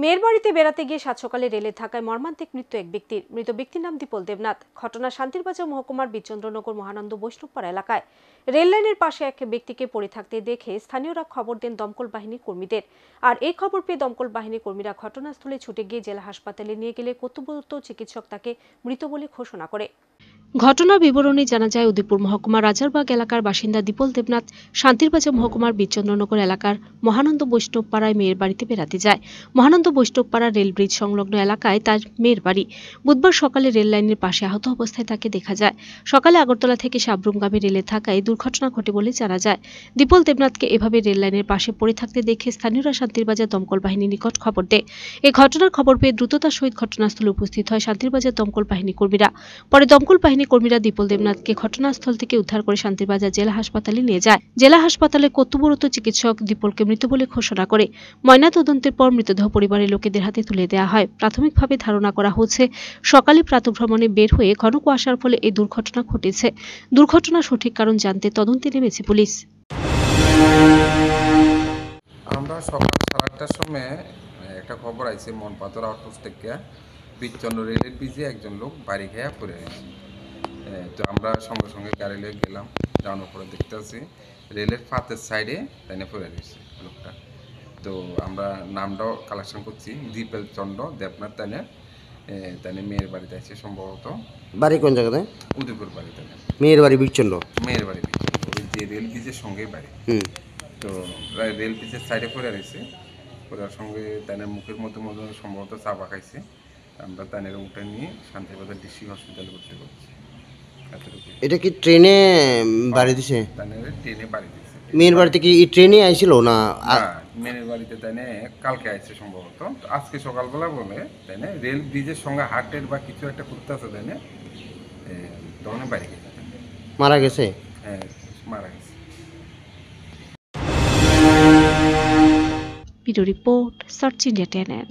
মেয়ের বাড়িতে বেড়াতে গিয়ে সাত সকালে রেলে থাকায় মর্মান্তিক মৃত্যু এক ব্যক্তির। মৃত ব্যক্তির নাম দীপল দেবনাথ। ঘটনা শান্তিরবাজার মহকুমার বীরচন্দ্রনগর মহানন্দ বৈষ্ণবপাড়া এলাকায়। রেল লাইনের পাশে এক ব্যক্তিকে পড়ে থাকতে দেখে স্থানীয়রা খবর দেন দমকল বাহিনী কর্মীদের। আর এই খবর পেয়ে দমকল বাহিনী কর্মীরা ঘটনাস্থলে ছুটে গিয়ে জেলা হাসপাতালে নিয়ে গেলে কর্তব্যরত চিকিৎসক তাকে মৃত বলে ঘোষণা করে। ঘটনার বিবরণী জানা যায়, উদয়পুর মহকুমার রাজারবাগ এলাকার বাসিন্দা দীপল দেবনাথ শান্তিরবাজার মহকুমার বীরচন্দ্রনগর এলাকার মহানন্দ বৈষ্ণবপাড়ায় মেয়ের বাড়িতে বেড়াতে যায়। মহানন্দ বৈষ্ণবপাড়া রেল ব্রিজ সংলগ্ন এলাকায় তার মেয়ের বাড়ি। বুধবার সকালে রেল লাইনের পাশে আহত অবস্থায় তাকে দেখা যায়। সকালে আগরতলা থেকে সাব্রুমগামী রেলে থাকায় দুর্ঘটনা ঘটে বলে জানা যায়। দীপল দেবনাথকে এভাবে রেল লাইনের পাশে পড়ে থাকতে দেখে স্থানীয়রা শান্তিরবাজার দমকল বাহিনীর নিকট খবর দেয়। এই ঘটনার খবর পেয়ে দ্রুততার সহিত ঘটনাস্থলে উপস্থিত হয় শান্তিরবাজার দমকল বাহিনী কর্মীরা। পরে দমকল বাহিনী কর্মীরা দীপল দেবনাথকে ঘটনাস্থল থেকে উদ্ধার করে শান্তিরবাজার জেলা হাসপাতালে নিয়ে যায়। জেলা হাসপাতালে কর্তব্যরত চিকিৎসক দীপলকে মৃত বলে ঘোষণা করে। ময়নাতদন্তের পর মৃতদেহ পরিবারের লোকেদের হাতে তুলে দেওয়া হয়। প্রাথমিকভাবে ধারণা করা হচ্ছে সকালে প্রাতঃভ্রমণে বের হয়ে ঘন কুয়াশার ফলে এই দুর্ঘটনা ঘটেছে। দুর্ঘটনার সঠিক কারণ জানতে তদন্তে নেমেছে পুলিশ। আমরা সকাল 8:30টার সময় একটা খবর আইছে মনপাতর আউটপোস্ট থেকে বীরচন্দ্র রেলের ব্রিজে একজন লোক বাড়ি খেয়ে পড়ে গেছে। তো আমরা সঙ্গে সঙ্গে গাড়ি লিয়ে গেলাম, যাওয়ার পরে দেখতে আছি রেলের ফাতের সাইডে তাইনে পড়ে গেছে লোকটা। তো আমরা নামটাও কালেকশন করছি, দীপল চন্দ্র দেবনাথ তাইনে মেয়ের বাড়িতে আছে সম্ভবত। বাড়ি কোন জায়গাতে? উদয়পুর বাড়ি তাইনে। মেয়ের বাড়ি বীরচন্দ্র? মেয়ের বাড়ি বীরচন্দ্র, ওই যে রেল ব্রিজের সঙ্গেই বাড়ি। তো রেল ব্রিজের সাইডে পড়ে রয়েছে, পড়ার সঙ্গে তাদের মুখের মধ্যে সম্ভবত চাপা খাইছে। আমরা তাদের উঠে নিয়ে শান্তিবাজার ডিস্ট্রিক্ট হসপিটালে ভর্তি করছি। এটা কি ট্রেনে বাড়ি দিছে? তাদের ট্রেনে বাড়ি দিয়েছে। মেয়ের বাড়িতে কি ট্রেনে আইছিল না? মেয়ের বাড়িতে তাইনে কালকে আইছে সম্ভবত, আজকে সকালবেলা বলে তাইনে রেল ব্রিজের সঙ্গে হার্টের বা কিছু একটা করতে আছে তাইনে তখন বাড়ি গেছে। মারা গেছে? হ্যাঁ, মারা গেছে। Video report search India 10।